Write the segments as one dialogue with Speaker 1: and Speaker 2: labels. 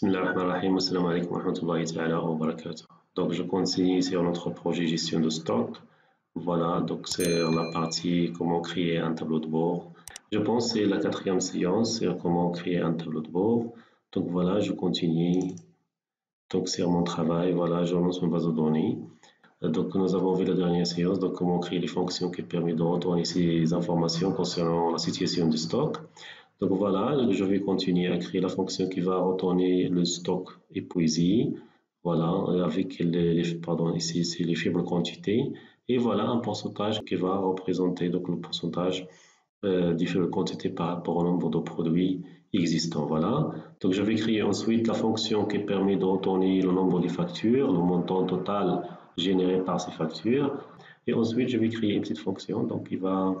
Speaker 1: Bismillahirrahmanirrahim, assalamu alaikum wa rahmatullahi ta'ala wa barakatuh. Donc, je continue sur notre projet gestion de stock. Voilà, donc c'est la partie comment créer un tableau de bord. Je pense que c'est la 4e séance, c'est comment créer un tableau de bord. Donc voilà, je continue. Donc c'est mon travail, voilà, je lance ma base de données. Donc nous avons vu la dernière séance, donc comment créer les fonctions qui permettent de retourner ces informations concernant la situation du stock. Donc voilà, je vais continuer à créer la fonction qui va retourner le stock épuisé. Voilà, avec pardon, ici c'est les faibles quantités. Et voilà un pourcentage qui va représenter donc le pourcentage des faibles quantités par rapport au nombre de produits existants. Voilà. Donc je vais créer ensuite la fonction qui permet de retourner le nombre de factures, le montant total généré par ces factures. Et ensuite je vais créer une petite fonction donc qui va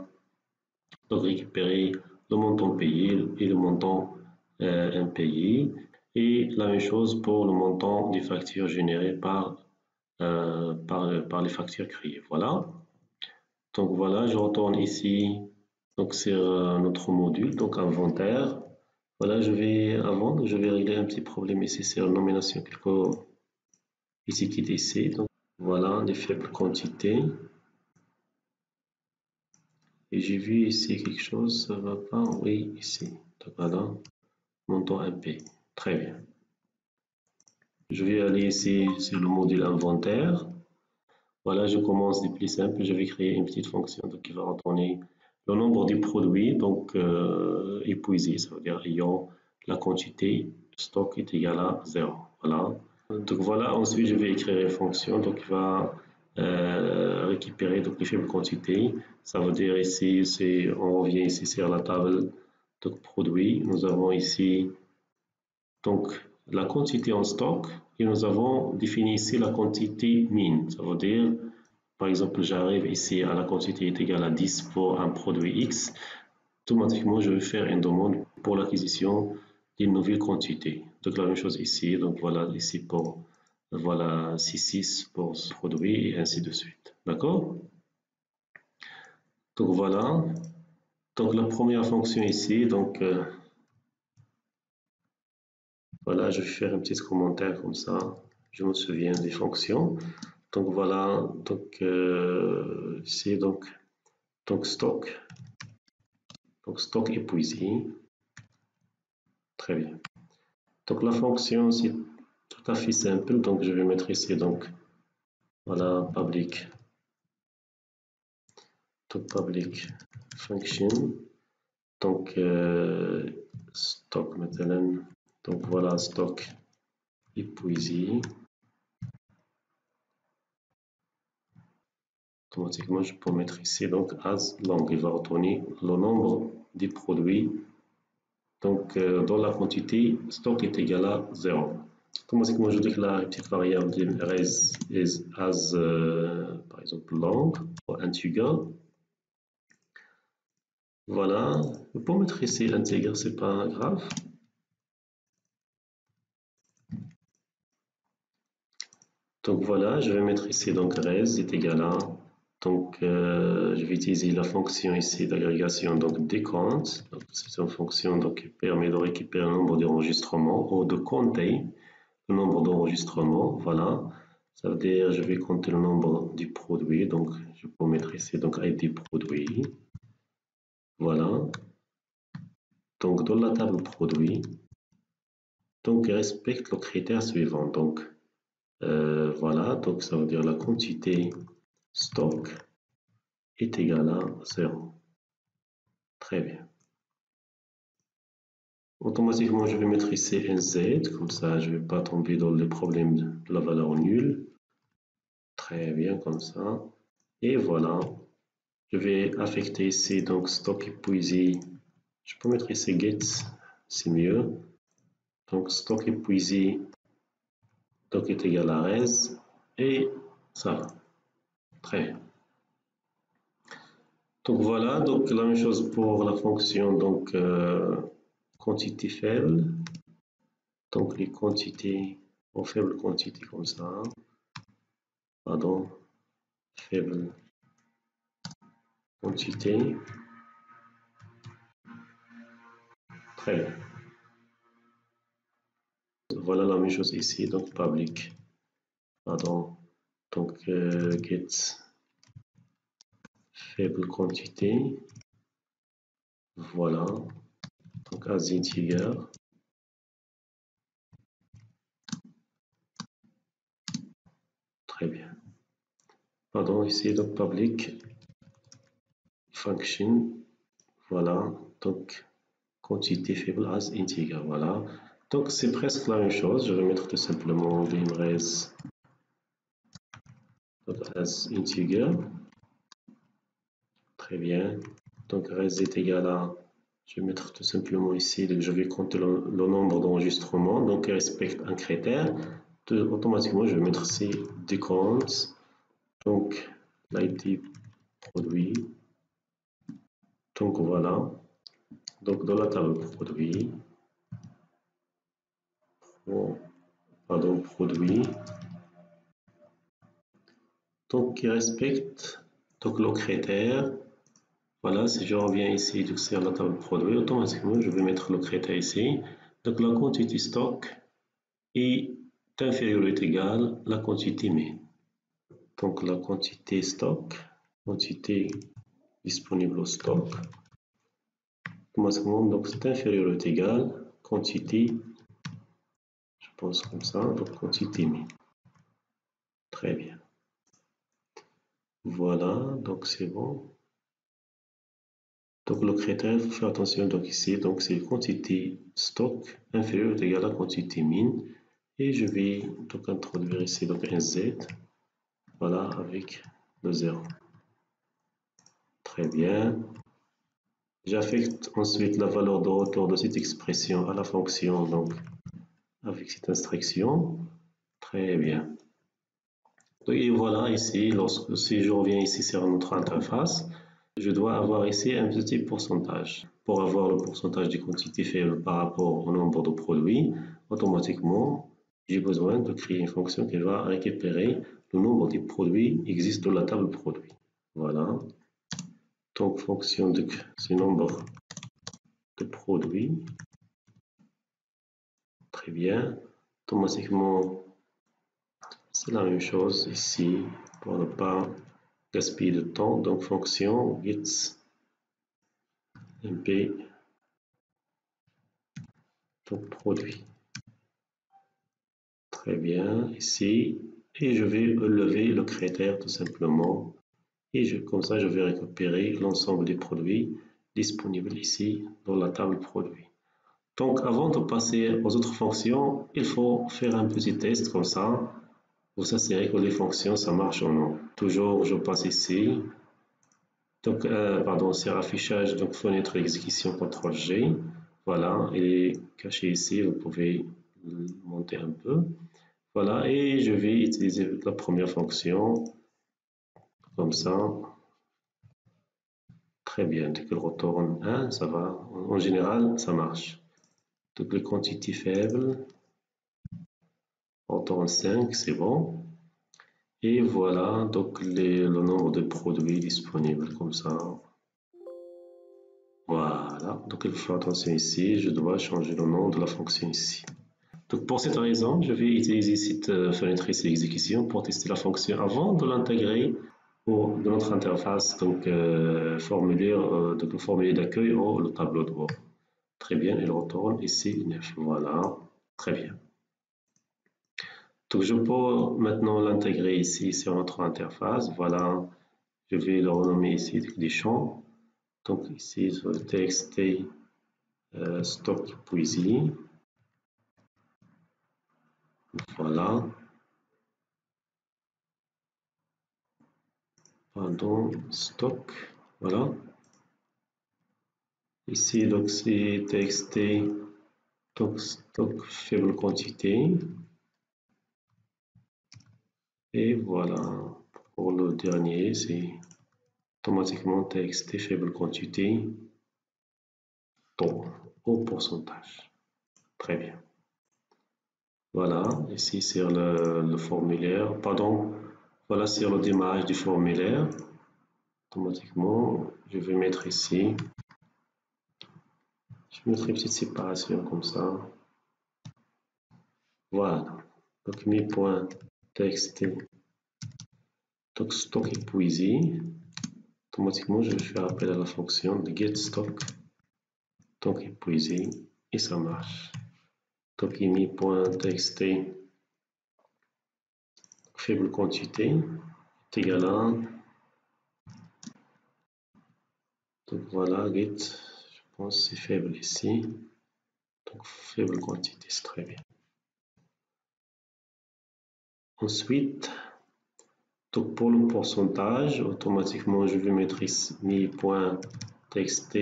Speaker 1: donc récupérer le montant payé et le montant impayé. Et la même chose pour le montant des factures générées par les factures créées. Voilà. Donc voilà, je retourne ici donc sur notre module, donc inventaire. Voilà, je vais régler un petit problème ici sur la nomination ici qui décide. Donc voilà, des faibles quantités. Et j'ai vu ici quelque chose, ça va pas, oui, ici. Donc voilà, montant MP. Très bien. Je vais aller ici sur le module inventaire. Voilà, je commence du plus simple. Je vais créer une petite fonction donc, qui va retourner le nombre de produits donc épuisés, ça veut dire ayant la quantité stock est égale à 0. Voilà. Donc voilà, ensuite je vais écrire une fonction donc qui va récupérer donc les faibles quantités. Ça veut dire ici, on revient ici sur la table de produits. Nous avons ici donc la quantité en stock et nous avons défini ici la quantité min. Ça veut dire, par exemple, j'arrive ici à la quantité est égale à 10 pour un produit X. Automatiquement, je vais faire une demande pour l'acquisition d'une nouvelle quantité. Donc la même chose ici. Donc voilà, ici pour voilà 6 pour ce produit et ainsi de suite. D'accord? Donc voilà. Donc la première fonction ici, donc voilà, je vais faire un petit commentaire comme ça. Je me souviens des fonctions. Donc voilà, donc c'est donc stock. Donc stock épuisé. Très bien. Donc la fonction c'est tout à fait simple. Donc je vais mettre ici donc voilà public. Donc public function. Donc stock maintenant. Donc voilà stock épuisé. Automatiquement, je peux mettre ici donc as long. Il va retourner le nombre des produits. Donc, dans la quantité, stock est égal à 0. Automatiquement, je déclare une petite variable de res is as, par exemple, long ou integer. Voilà. Je peux mettre ici integer, c'est pas grave. Donc voilà, je vais mettre ici donc res est égal à. Donc, je vais utiliser la fonction ici d'agrégation donc des comptes. C'est une fonction donc, qui permet de récupérer le nombre d'enregistrements ou de compter le nombre d'enregistrements. Voilà. Ça veut dire je vais compter le nombre du produit. Donc, je peux mettre ici donc ID produit. Voilà. Donc, dans la table produit, donc respecte le critère suivant. Donc, voilà. Donc, ça veut dire la quantité stock est égal à 0. Très bien. Automatiquement, je vais mettre ici un Z, comme ça je ne vais pas tomber dans les problèmes de la valeur nulle. Très bien, comme ça. Et voilà. Je vais affecter ici donc stock épuisé. Je peux mettre ici get, c'est mieux. Donc stock épuisé donc est égal à res. Et ça va. Très bien. Donc voilà, donc la même chose pour la fonction donc quantité faible. Donc les quantités en faible quantité comme ça. Pardon, faible quantité. Très bien. voilà la même chose ici, donc public, pardon, donc get faible quantité, voilà, donc as integer, très bien, pardon, ici donc public function, voilà, donc quantité faible as integer, voilà, donc c'est presque la même chose, je vais mettre tout simplement res as integer, très bien, donc res est égal à, je vais mettre tout simplement ici, donc je vais compter le nombre d'enregistrements, donc il respecte un critère, automatiquement je vais mettre ici des comptes, donc l'IT produit, donc voilà, donc dans la table produit, pardon, produit, donc qui respecte donc le critère. Voilà, si je reviens ici sur la table produit, automatiquement je vais mettre le critère ici. Donc la quantité stock est inférieure ou égale à la quantité min. Donc la quantité stock, quantité disponible au stock, automatiquement donc c'est inférieur ou égal à quantité, je pense comme ça, donc quantité min. Très bien. Voilà, donc c'est bon. Donc le critère, il faut faire attention donc ici, donc c'est quantité stock inférieure ou égale à quantité min. Et je vais donc introduire ici donc un z, voilà, avec le 0. Très bien. J'affecte ensuite la valeur de retour de cette expression à la fonction, donc avec cette instruction. Très bien. Et voilà ici, si je reviens ici sur notre interface, je dois avoir ici un petit pourcentage. Pour avoir le pourcentage de quantité faible par rapport au nombre de produits, automatiquement, j'ai besoin de créer une fonction qui va récupérer le nombre de produits existants dans la table produit. Voilà. Donc, fonction de ce nombre de produits. Très bien. Automatiquement, c'est la même chose ici pour ne pas gaspiller de temps. Donc, fonction get mp donc produit. Très bien, ici, et je vais lever le critère tout simplement. Et comme ça, je vais récupérer l'ensemble des produits disponibles ici dans la table produit. Donc, avant de passer aux autres fonctions, il faut faire un petit test comme ça pour s'assurer que les fonctions, ça marche ou non. Toujours, je passe ici. Donc, pardon, c'est affichage, donc fenêtre exécution CTRL-G. Voilà, il est caché ici, vous pouvez le monter un peu. Voilà, et je vais utiliser la première fonction, comme ça. Très bien, dès qu'elle retourne 1, ça va. En général, ça marche. Donc les quantités faibles, retourne 5, c'est bon. Et voilà, donc le nombre de produits disponibles, comme ça. Voilà, donc il faut faire attention ici, je dois changer le nom de la fonction ici. Donc pour cette raison, je vais utiliser cette fenêtre ici d'exécution pour tester la fonction avant de l'intégrer dans notre interface, donc formulaire, donc le formulaire d'accueil ou le tableau de bord. Très bien, il retourne ici 9. Voilà, très bien. Donc je peux maintenant l'intégrer ici sur notre interface. Voilà, je vais le renommer ici des champs. Donc ici sur le txt stock poésie. Voilà. Pardon, stock. Voilà. Ici, donc c'est txt donc stock faible quantité. Et voilà. Pour le dernier, c'est automatiquement txt faible quantité taux au pourcentage. Très bien. Voilà, ici sur le formulaire, pardon, voilà sur le démarrage du formulaire. Automatiquement, je vais mettre ici, je vais mettre une petite séparation comme ça. Voilà. Donc mes points txt, donc stock épuisé. Automatiquement, je vais faire appel à la fonction de getStock, donc épuisé, et ça marche. Donc mes points txt faible quantité est égal à, donc voilà, get, je pense que c'est faible ici, donc faible quantité, c'est très bien. Ensuite, donc pour le pourcentage, automatiquement je vais mettre ici mes points txt,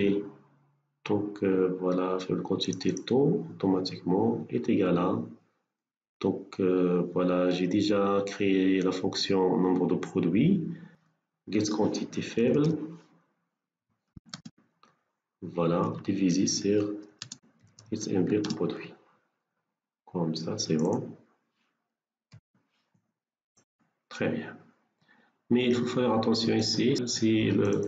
Speaker 1: donc voilà, faible quantité taux, automatiquement est égal à, donc voilà, j'ai déjà créé la fonction nombre de produits, get quantité faible, voilà, divisé sur XMP produit. Comme ça, c'est bon. Très bien. Mais il faut faire attention ici, si le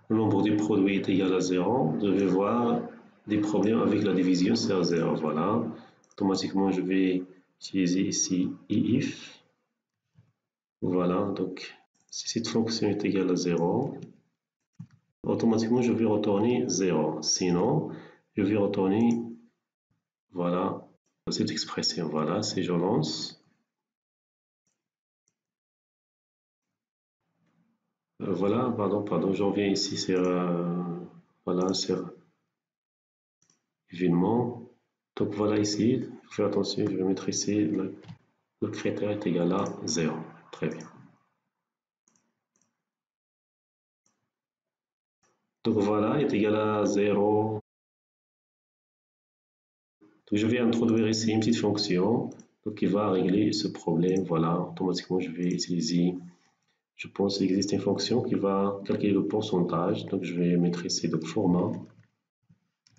Speaker 1: nombre de produits est égal à 0, vous devez voir des problèmes avec la division sur 0. Voilà. Automatiquement, je vais utiliser ici if. Voilà. Donc, si cette fonction est égale à 0, automatiquement, je vais retourner 0. Sinon, je vais retourner, voilà, cette expression. Voilà, si je lance. Voilà, pardon, j'en viens ici sur, voilà, sur événement. Donc voilà ici, fais attention, je vais mettre ici, le critère est égal à 0. Très bien. Donc voilà, est égal à 0. Donc je vais introduire ici une petite fonction donc, qui va régler ce problème. Voilà, automatiquement, je vais utiliser, je pense qu'il existe une fonction qui va calculer le pourcentage. Donc je vais mettre ici le format,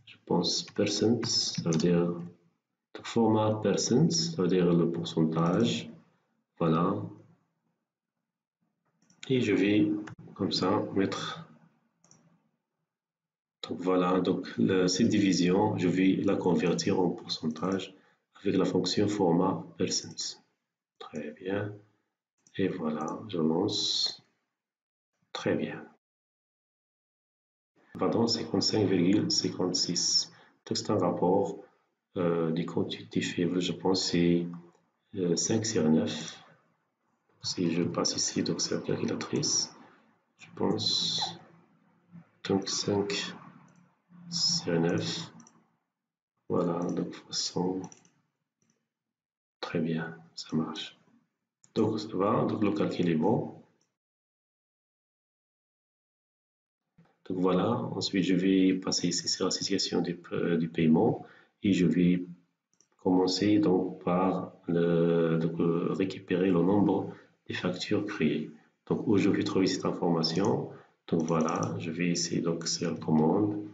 Speaker 1: je pense percent, ça veut dire donc, format percent, ça veut dire le pourcentage. Voilà. Et je vais comme ça mettre. Donc voilà, donc cette division, je vais la convertir en pourcentage avec la fonction format percent. Très bien. Et voilà, je lance. Très bien. Pardon, 55,56. Donc c'est un rapport des quantités faibles, je pense c'est 5 sur 9. Si je passe ici, donc c'est la calculatrice, je pense donc 5 sur 9. Voilà, donc façon. Très bien, ça marche. Donc ça va, donc le calcul est bon. Donc voilà, ensuite je vais passer ici sur la situation du paiement et je vais commencer donc par récupérer le nombre des factures créées. Donc où je vais trouver cette information. Donc voilà, je vais ici donc sur commande.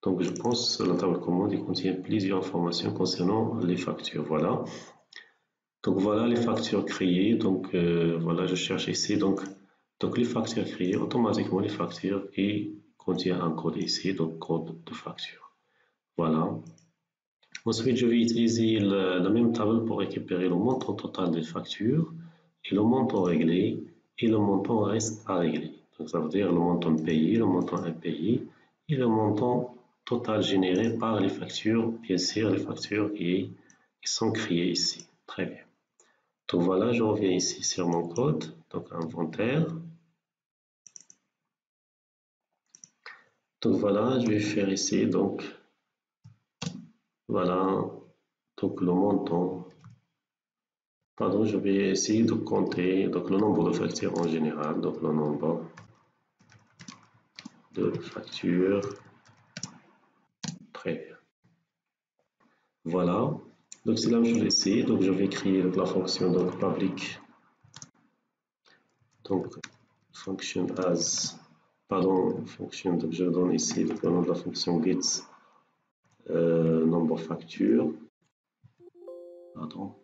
Speaker 1: Donc je pense que la table commande il contient plusieurs informations concernant les factures. Voilà. Donc voilà les factures créées. Donc voilà, je cherche ici donc les factures créées, automatiquement les factures qui contiennent un code ici, donc code de facture. Voilà. Ensuite, je vais utiliser la même table pour récupérer le montant total des factures et le montant réglé et le montant reste à régler. Donc ça veut dire le montant payé, le montant impayé et le montant total généré par les factures, bien sûr les factures qui sont créées ici. Très bien. Donc voilà, je reviens ici sur mon code, donc inventaire. Donc voilà, je vais faire ici, donc voilà, donc le montant. Pardon, je vais essayer de compter donc le nombre de factures en général, donc le nombre de factures. Très bien. Voilà, donc c'est la même chose ici, donc je vais créer donc, la fonction donc public, donc function as, pardon, fonction, donc je donne ici donc, le nom de la fonction get nombre facture, pardon,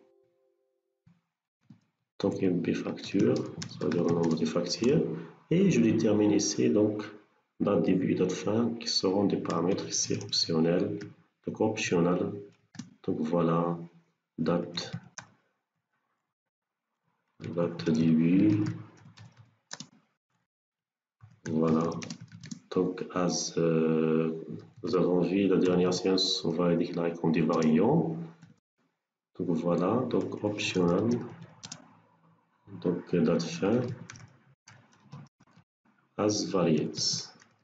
Speaker 1: donc MP facture, ça veut dire le nombre de factures, et je détermine ici donc date début et date fin qui seront des paramètres ici optionnels, donc optional, donc voilà, date date début, voilà. Donc, as nous avons vu la dernière séance, on va déclarer comme des variants. Donc voilà, donc optional, donc date fin, as variables.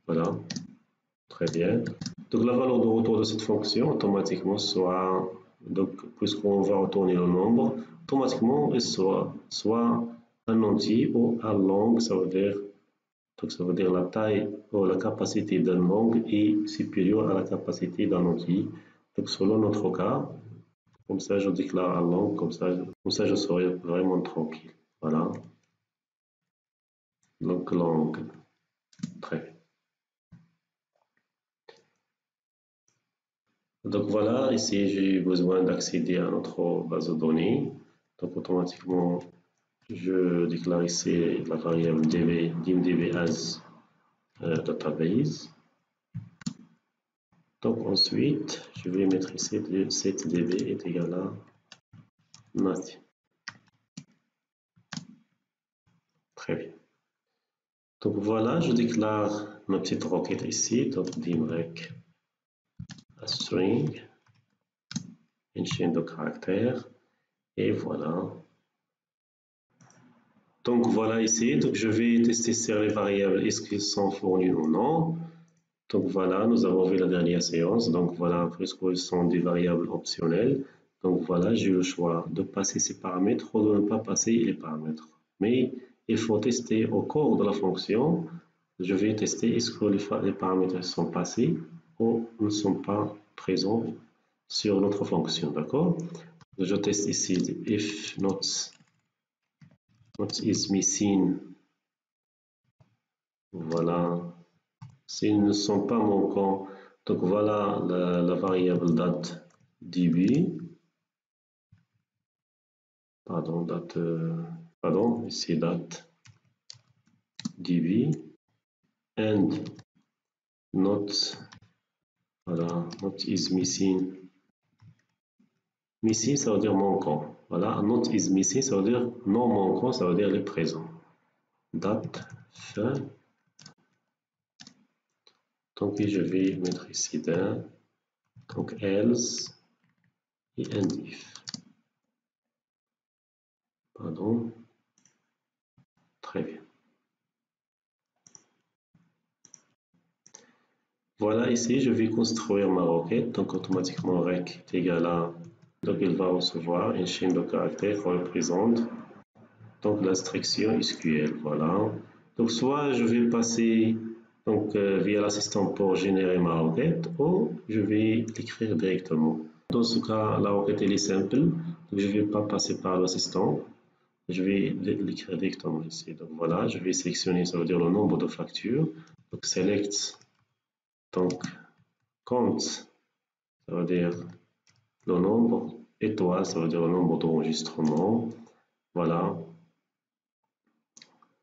Speaker 1: Voilà, très bien. Donc la valeur de retour de cette fonction, automatiquement, sera, donc puisqu'on va retourner le nombre, automatiquement, il sera soit un entier ou un long, ça veut dire, donc ça veut dire la taille ou la capacité d'un long est supérieure à la capacité d'un entier. Donc selon notre cas, comme ça je déclare un long, comme ça je serai vraiment tranquille. Voilà, donc long, très bien. Donc voilà, ici j'ai besoin d'accéder à notre base de données. Donc automatiquement, je déclare ici la variable db, dimdb as database. Donc ensuite, je vais mettre ici que cette db est égal à nothing. Très bien. Donc voilà, je déclare ma petite requête ici, donc dimrec a string, une chaîne de caractères, et voilà. Donc voilà ici, donc je vais tester sur les variables, est-ce qu'ils sont fournis ou non. Donc voilà, nous avons vu la dernière séance, donc voilà, puisqu'ils sont des variables optionnelles, donc voilà, j'ai le choix de passer ces paramètres ou de ne pas passer les paramètres. Mais il faut tester au cours de la fonction, je vais tester est-ce que les paramètres sont passés ou ne sont pas présents sur notre fonction, d'accord? Je teste ici if not is missing, voilà, s'ils ne sont pas manquants, donc voilà la variable date début, pardon, ici date début, and not, voilà, not is missing, missing ça veut dire manquant, voilà, not is missing ça veut dire non manquant, ça veut dire les présents, date, fin, donc je vais mettre ici d'un, donc else et end if, pardon, très bien. Voilà, ici, je vais construire ma requête. Donc, automatiquement, rec est égal à, donc il va recevoir une chaîne de caractères qui représente donc l'instruction SQL. Voilà. Donc, soit je vais passer donc, via l'assistant pour générer ma requête, ou je vais l'écrire directement. Dans ce cas, la requête elle est simple. Donc, je ne vais pas passer par l'assistant. Je vais l'écrire directement ici. Donc, voilà, je vais sélectionner, ça veut dire le nombre de factures. Donc, select, donc, count, ça veut dire le nombre, étoile, ça veut dire le nombre d'enregistrements. Voilà.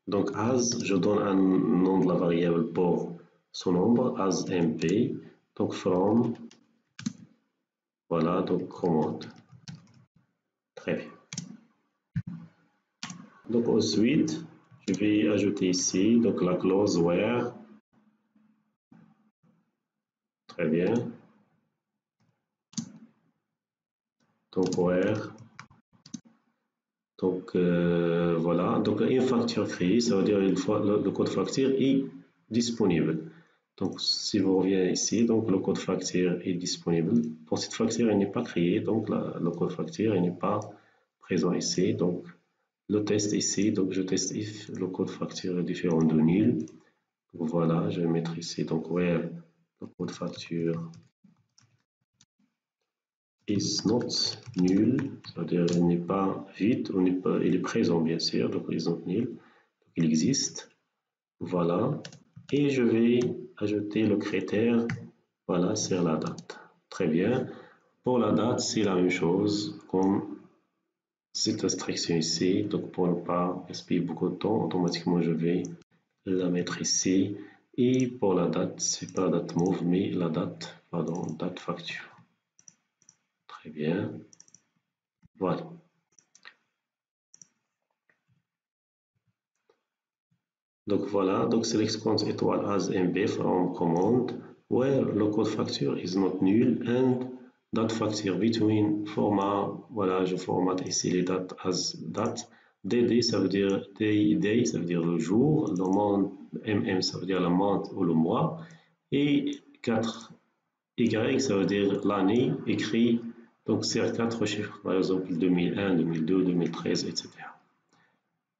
Speaker 1: Donc, as, je donne un nom de la variable pour ce nombre, as mp. Donc, from, voilà, donc commande. Très bien. Donc, ensuite, je vais ajouter ici donc la clause where. Très bien. Donc, where. Donc, voilà. Donc, une facture créée, ça veut dire une fois le code facture est disponible. Donc, si vous revenez ici, donc le code facture est disponible. Pour cette facture, il n'est pas créé, donc le code facture n'est pas présent ici. Donc, le test ici, donc je teste if le code facture est différent de nul. Donc, voilà, je vais mettre ici, donc where le code facture is not nul, c'est-à-dire il n'est pas vide, il est présent bien sûr, donc il est not nul, donc il existe. Voilà, et je vais ajouter le critère, voilà, c'est la date. Très bien. Pour la date, c'est la même chose comme cette instruction ici. Donc, pour ne pas gaspiller beaucoup de temps, automatiquement, je vais la mettre ici. Et pour la date, c'est pas la date move, mais la date, pardon, date facture. Très bien. Voilà. Donc voilà, donc select count étoile as MB from command where local factor is not null and date factor between format, voilà, je formate ici les dates as date. DD ça veut dire day, ça veut dire le jour, le month, MM ça veut dire la month ou le mois, et 4 Y ça veut dire l'année écrit, donc c'est 4 chiffres, par exemple 2001, 2002, 2013, etc.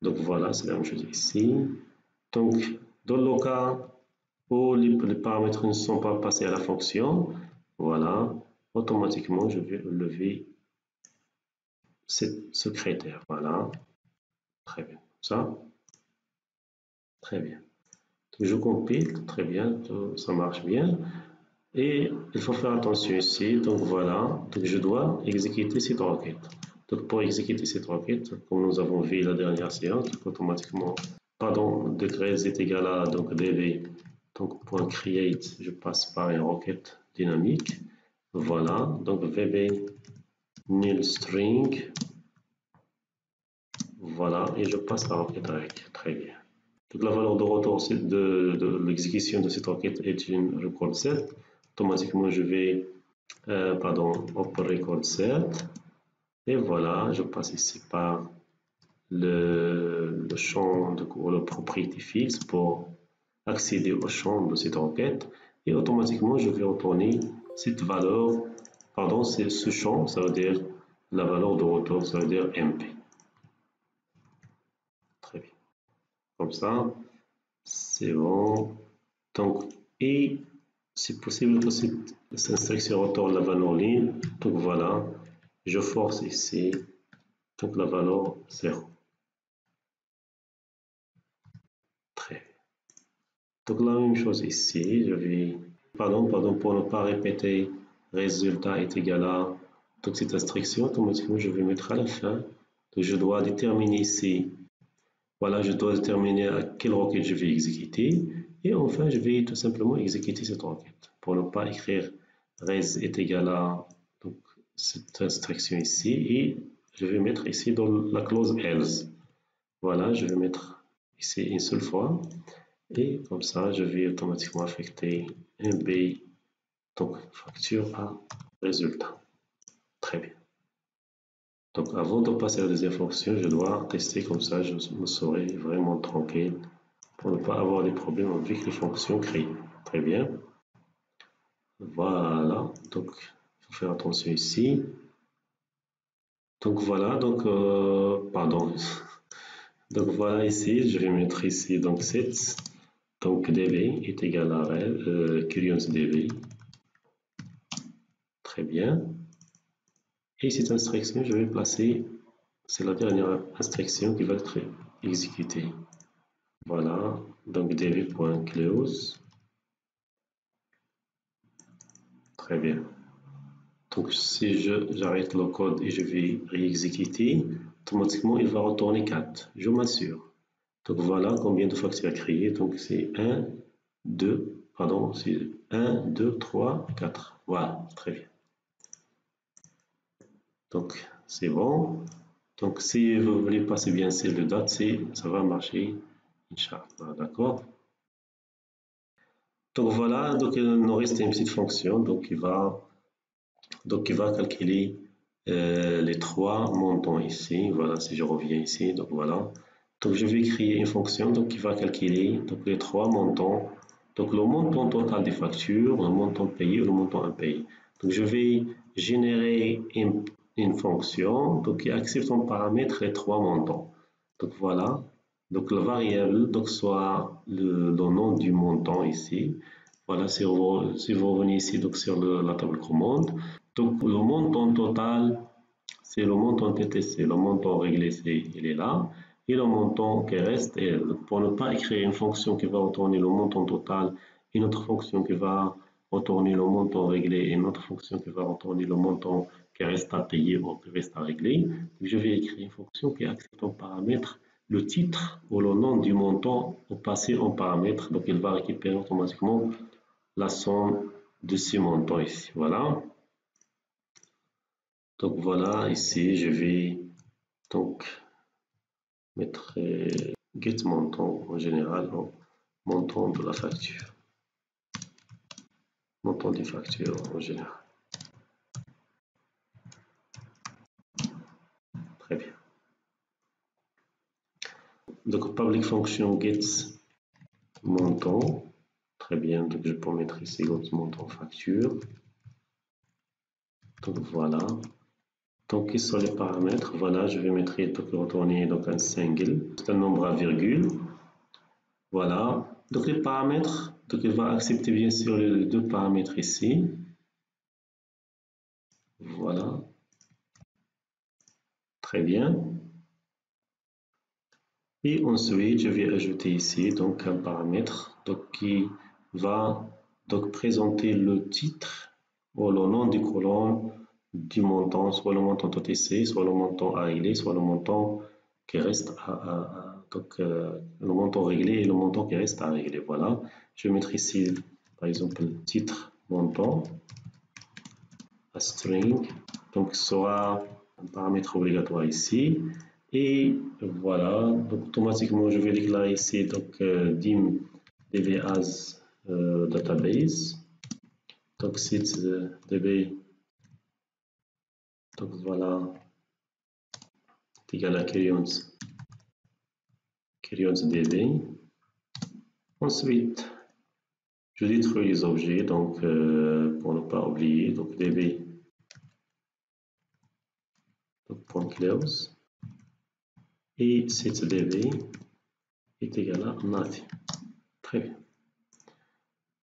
Speaker 1: Donc voilà, c'est la même chose ici. Donc, dans le cas où les paramètres ne sont pas passés à la fonction, voilà, automatiquement, je vais lever ce critère. Voilà, très bien. Ça, très bien. Donc, je compile, très bien, ça marche bien. Et il faut faire attention ici. Donc voilà, donc je dois exécuter cette requête. Donc pour exécuter cette requête, comme nous avons vu la dernière séance, donc automatiquement, pardon, degré est égal à donc db, donc point create, je passe par une requête dynamique. Voilà, donc vb nil string, voilà, et je passe la requête avec. Très bien. Donc la valeur de retour de l'exécution de cette requête est une record set. Automatiquement, je vais pardon, open record set, et voilà, je passe ici par le champ ou le propriété fixe pour accéder au champ de cette requête, et automatiquement je vais retourner cette valeur, pardon, c'est ce champ, ça veut dire la valeur de retour, ça veut dire MP. Très bien. Comme ça, c'est bon. Donc, et c'est possible que cette instruction retourne la valeur ligne. Donc voilà, je force ici, donc la valeur 0. Très bien. Donc la même chose ici, je vais, pardon, pour ne pas répéter, résultat est égal à, donc cette instruction, automatiquement je vais mettre à la fin. Donc je dois déterminer ici, voilà, je dois déterminer à quelle requête je vais exécuter. Et enfin, je vais tout simplement exécuter cette requête. Pour ne pas écrire res est égal à, donc, cette instruction ici, et je vais mettre ici dans la clause else. Voilà, je vais mettre ici une seule fois, et comme ça, je vais automatiquement affecter un B, donc facture à résultat. Très bien. Donc avant de passer à la deuxième fonction, je dois tester, comme ça je me serai vraiment tranquille pour ne pas avoir des problèmes avec les fonctions créées. Très bien. Voilà, donc il faut faire attention ici. Donc voilà, donc pardon. Donc voilà ici, je vais mettre ici donc 7. Donc db est égal à curious db. Très bien. Et cette instruction, je vais placer, c'est la dernière instruction qui va être exécutée. Voilà, donc db.close. Très bien. Donc si j'arrête le code et je vais réexécuter, automatiquement il va retourner 4. Je m'assure. Donc voilà combien de factures à créer. Donc c'est 1, 2, pardon, c'est 1, 2, 3, 4. Voilà, très bien. Donc c'est bon. Donc si vous voulez passer bien sûr le date, ça va marcher. Inch'Allah, d'accord. Donc voilà, donc il nous reste une petite fonction, donc il va calculer les trois montants ici. Voilà, si je reviens ici, donc voilà. Donc je vais créer une fonction donc qui va calculer donc les trois montants. Donc le montant total des factures, le montant payé et le montant impayé. Donc je vais générer une fonction donc qui accepte en paramètre les trois montants. Donc voilà. Donc la variable donc soit le nom du montant ici. Voilà, si vous revenez ici donc sur la table commande. Donc le montant total, c'est le montant TTC, le montant réglé, il est là, et le montant qui reste est, pour ne pas écrire une fonction qui va retourner le montant total, une autre fonction qui va retourner le montant réglé, et une autre fonction qui va retourner le montant qui reste à payer ou qui reste à régler, je vais écrire une fonction qui accepte en paramètre le titre ou le nom du montant au passé en paramètre, donc il va récupérer automatiquement la somme de ces montants ici. Voilà. Donc voilà, ici je vais donc mettre get montant en général, montant de la facture. Montant des factures en général. Très bien. Donc, public function gets montant. Très bien. Donc, je peux mettre ici l'autre montant facture. Donc, voilà. Donc, quels sont les paramètres? Voilà, je vais mettre retourner donc un single. C'est un nombre à virgule. Voilà. Donc, les paramètres. Donc, il va accepter bien sûr les deux paramètres ici. Voilà. Très bien. Et ensuite, je vais ajouter ici donc un paramètre donc, qui va donc présenter le titre ou le nom du colonne du montant, soit le montant OTC, soit le montant à régler, soit le montant qui reste donc, le montant réglé et le montant qui reste à régler. Voilà. Je vais mettre ici, par exemple, titre montant, a string, donc ce sera un paramètre obligatoire ici. Et voilà, donc automatiquement je vais déclarer ici donc dim db as database, donc site db, donc voilà, est égal à Queryons db. Ensuite, je détruis les objets donc pour ne pas oublier, donc db donc point close et site db est égal à nothing. Très bien.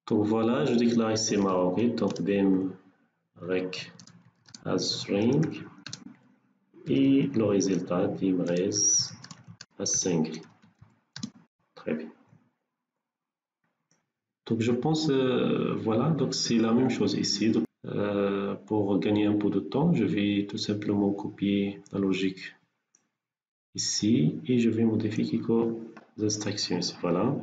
Speaker 1: Donc voilà, je déclare ici ma requête, donc dim rec as string et le résultat dim res as single. Très bien. Donc je pense, voilà, donc c'est la même chose ici. Donc, pour gagner un peu de temps, je vais tout simplement copier la logique ici et je vais modifier quelques instructions ici. Voilà.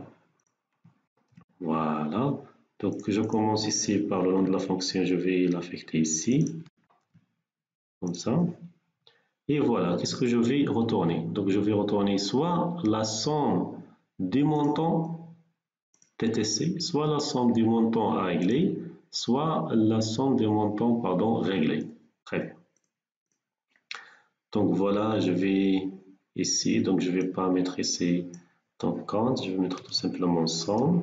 Speaker 1: Voilà. Donc je commence ici par le nom de la fonction, je vais l'affecter ici, comme ça. Et voilà, qu'est-ce que je vais retourner? Donc je vais retourner soit la somme du montant TTC, soit la somme du montant à régler, soit la somme des montants, pardon, réglés. Très bien. Donc voilà, je vais ici, donc je ne vais pas mettre ici donc compte, je vais mettre tout simplement somme.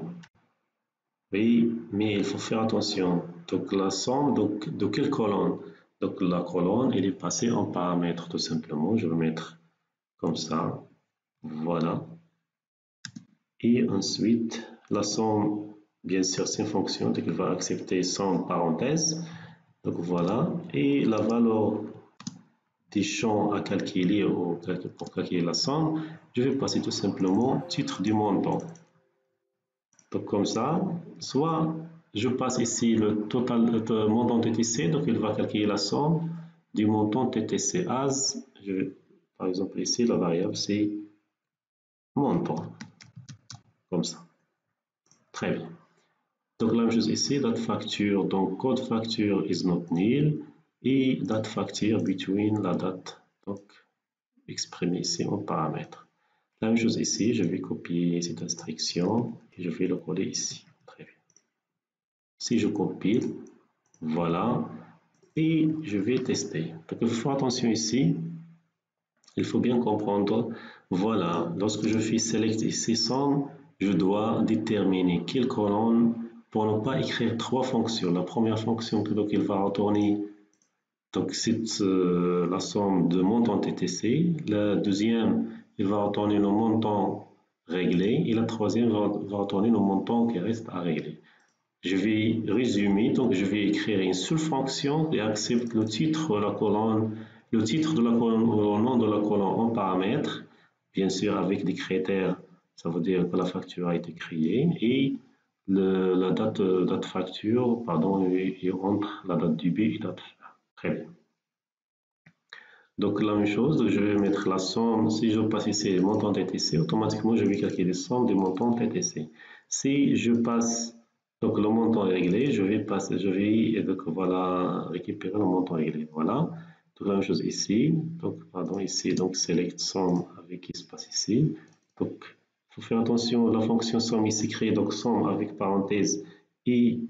Speaker 1: Oui, mais il faut faire attention. Donc la somme, donc de quelle colonne? Donc la colonne, elle est passée en paramètre tout simplement. Je vais mettre comme ça. Voilà. Et ensuite, la somme, bien sûr, c'est une fonction, donc il va accepter sans parenthèse. Donc voilà. Et la valeur des champs à calculer ou pour calculer la somme, je vais passer tout simplement titre du montant. Donc comme ça, soit je passe ici le total de montant TTC, donc il va calculer la somme du montant TTC as, par exemple ici la variable c'est montant, comme ça. Très bien. Donc la même chose ici, date facture, donc code facture is not nil et date facture between la date, donc exprimée ici en paramètre. La même chose ici, je vais copier cette instruction et je vais le coller ici. Très bien. Si je compile, voilà, et je vais tester. Donc il faut faire attention ici, il faut bien comprendre, voilà, lorsque je fais select ici somme, je dois déterminer quelle colonne pour ne pas écrire trois fonctions. La première fonction, donc il va retourner, donc c'est la somme de montant TTC. La deuxième, il va retourner le montant réglé. Et la troisième va retourner le montant qui reste à régler. Je vais résumer, donc je vais écrire une seule fonction qui accepte le titre de la colonne, ou le nom de la colonne en paramètres, bien sûr avec des critères, ça veut dire que la facture a été créée, et la date facture, pardon, est entre la date du B et la date A. Très bien. Donc la même chose, je vais mettre la somme, si je passe ici le montant TTC, automatiquement je vais calculer la somme du montant TTC. Si je passe donc le montant est réglé, je vais donc voilà récupérer le montant réglé. Voilà. Donc la même chose ici. Donc pardon ici donc select somme avec espace ici. Donc, il faut faire attention, la fonction somme ici crée donc somme avec parenthèse et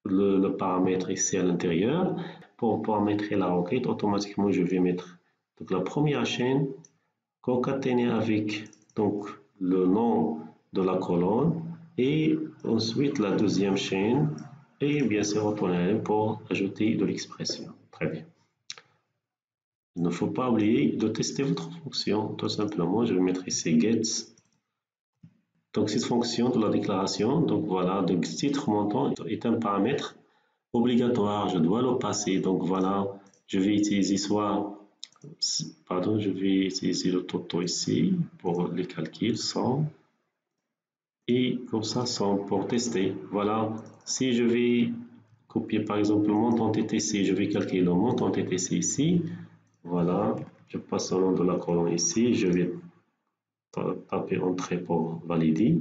Speaker 1: le paramètre ici à l'intérieur. Pour paramétrer la requête, automatiquement je vais mettre donc, la première chaîne concaténée avec donc, le nom de la colonne et ensuite la deuxième chaîne et bien sûr retourner pour ajouter de l'expression. Très bien. Il ne faut pas oublier de tester votre fonction. Tout simplement, je vais mettre ici gets. Donc cette fonction de la déclaration, donc voilà, donc titre montant est un paramètre obligatoire, je dois le passer. Donc voilà, je vais utiliser je vais utiliser le toto ici pour les calculs, 100. Et comme ça, 100 pour tester. Voilà, si je vais copier par exemple le montant TTC, je vais calculer le montant TTC ici. Voilà, je passe au nom de la colonne ici, je vais taper entrée pour valider.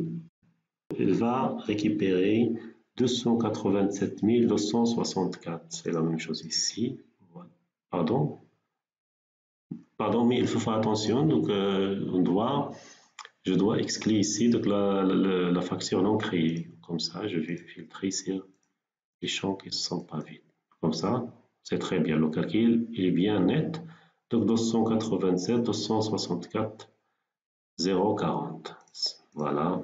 Speaker 1: Il va récupérer 287 264. C'est la même chose ici. Pardon. Pardon, mais il faut faire attention. Donc, je dois exclure ici donc la fraction non créée. Comme ça, je vais filtrer sur les champs qui ne sont pas vides. Comme ça, c'est très bien. Le calcul est bien net. Donc, 287, 264, 0,40. Voilà.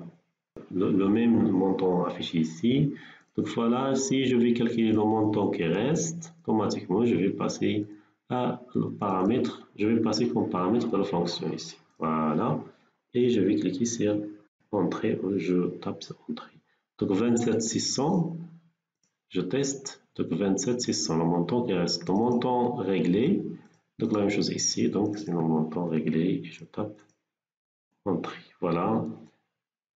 Speaker 1: Le même montant affiché ici. Donc voilà, si je vais calculer le montant qui reste, automatiquement je vais passer à le paramètre, je vais passer comme paramètre de la fonction ici. Voilà, et je vais cliquer sur Entrée, je tape sur Entrée. Donc 27 600, je teste, donc 27 600, le montant qui reste, le montant réglé, donc la même chose ici, donc c'est le montant réglé, et je tape Entrée. Voilà.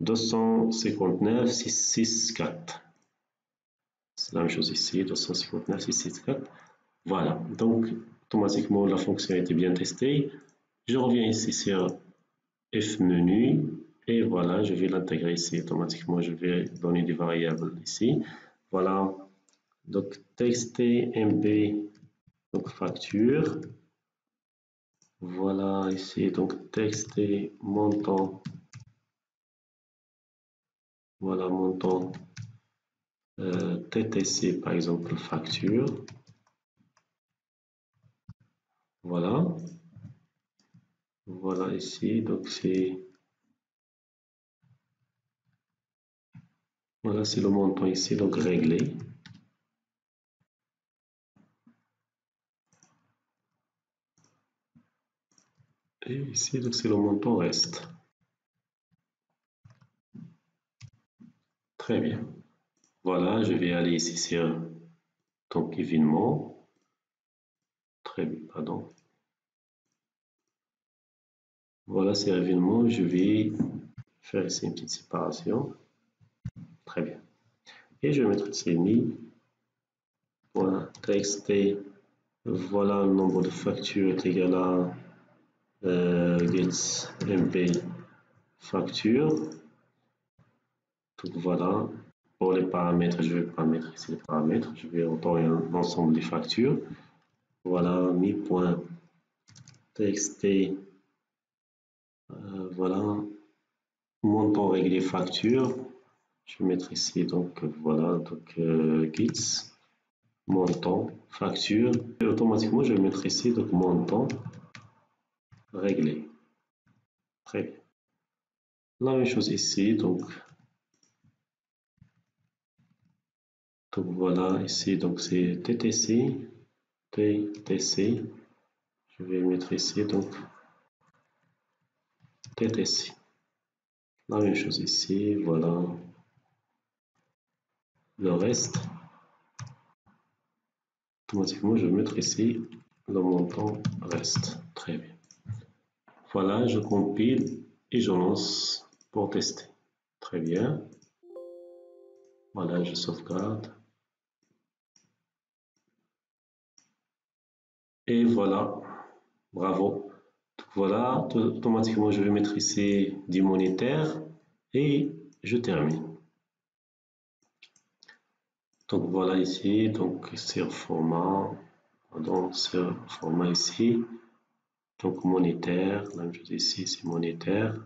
Speaker 1: 259 664. C'est la même chose ici, 259 664. Voilà, donc automatiquement la fonction a été bien testée. Je reviens ici sur F menu et voilà, je vais l'intégrer ici. Automatiquement, je vais donner des variables ici. Voilà, donc txt mb, donc facture. Voilà ici, donc txt montant. Voilà, montant. TTC par exemple facture, voilà, voilà ici, donc c'est voilà, c'est le montant ici, donc réglé. Et ici, donc c'est le montant reste. Très bien. Voilà, je vais aller ici sur donc événement. Très bien, pardon. Voilà, c'est événement. Je vais faire ici une petite séparation. Très bien. Et je vais mettre ici mi.txt. Voilà, le nombre de factures est égal à gets mp facture. Donc voilà, pour les paramètres, je ne vais pas mettre ici les paramètres, je vais retourner l'ensemble des factures. Voilà, mi.txt, voilà, montant réglé facture. Je vais mettre ici, donc voilà, donc gits, montant, facture. Et automatiquement, je vais mettre ici, donc montant réglé. Très bien. La même chose ici, donc voilà, ici, donc c'est TTC, TTC. Je vais mettre ici, donc TTC. La même chose ici, voilà. Le reste, automatiquement, je vais mettre ici le montant reste. Très bien. Voilà, je compile et je lance pour tester. Très bien. Voilà, je sauvegarde. Et voilà, bravo. Voilà, automatiquement, je vais mettre ici du monétaire et je termine. Donc voilà ici, donc sur format, pardon, sur format ici, donc monétaire, la même chose ici, c'est monétaire.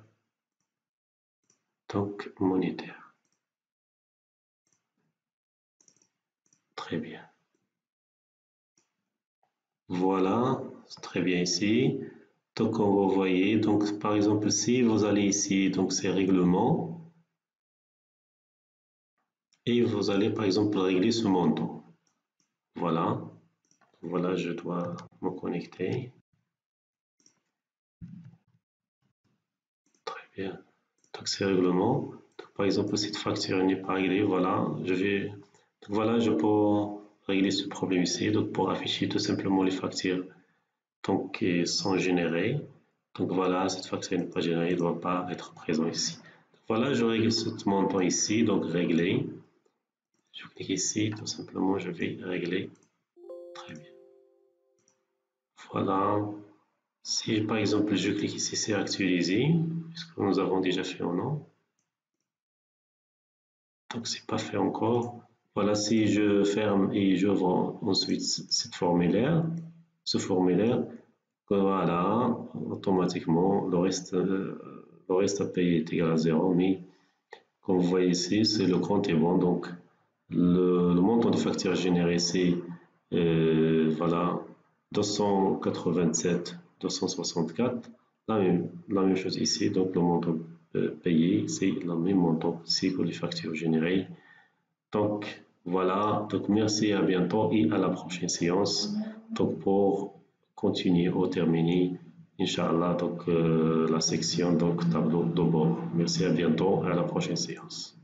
Speaker 1: donc monétaire. Très bien. Voilà, c'est très bien ici. Donc on va voir, donc par exemple si vous allez ici, donc c'est règlement, et vous allez par exemple régler ce montant. Voilà, voilà, je dois me connecter. Très bien. Donc c'est règlement. Donc, par exemple, cette facture n'est pas réglée, voilà, voilà, je peux régler ce problème ici. Donc pour afficher tout simplement les factures donc, qui sont générées. Donc voilà, cette facture n'est pas générée, elle ne doit pas être présente ici. Voilà, je règle ce montant ici, donc régler. Je clique ici, tout simplement, je vais régler. Très bien. Voilà. Si par exemple je clique ici, c'est actualisé, est-ce que nous avons déjà fait ou non? Donc c'est pas fait encore. Voilà, si je ferme et je vends ensuite ce formulaire, voilà, automatiquement le reste à payer est égal à 0, mais comme vous voyez ici, c'est le compte est bon, donc le montant de facture généré c'est voilà 287 264, la même chose ici, donc le montant payé c'est le même montant ici que les factures générées. Donc voilà, donc merci, à bientôt et à la prochaine séance donc pour continuer ou terminer Inch'Allah donc la section donc tableau de bord. Merci, à bientôt et à la prochaine séance.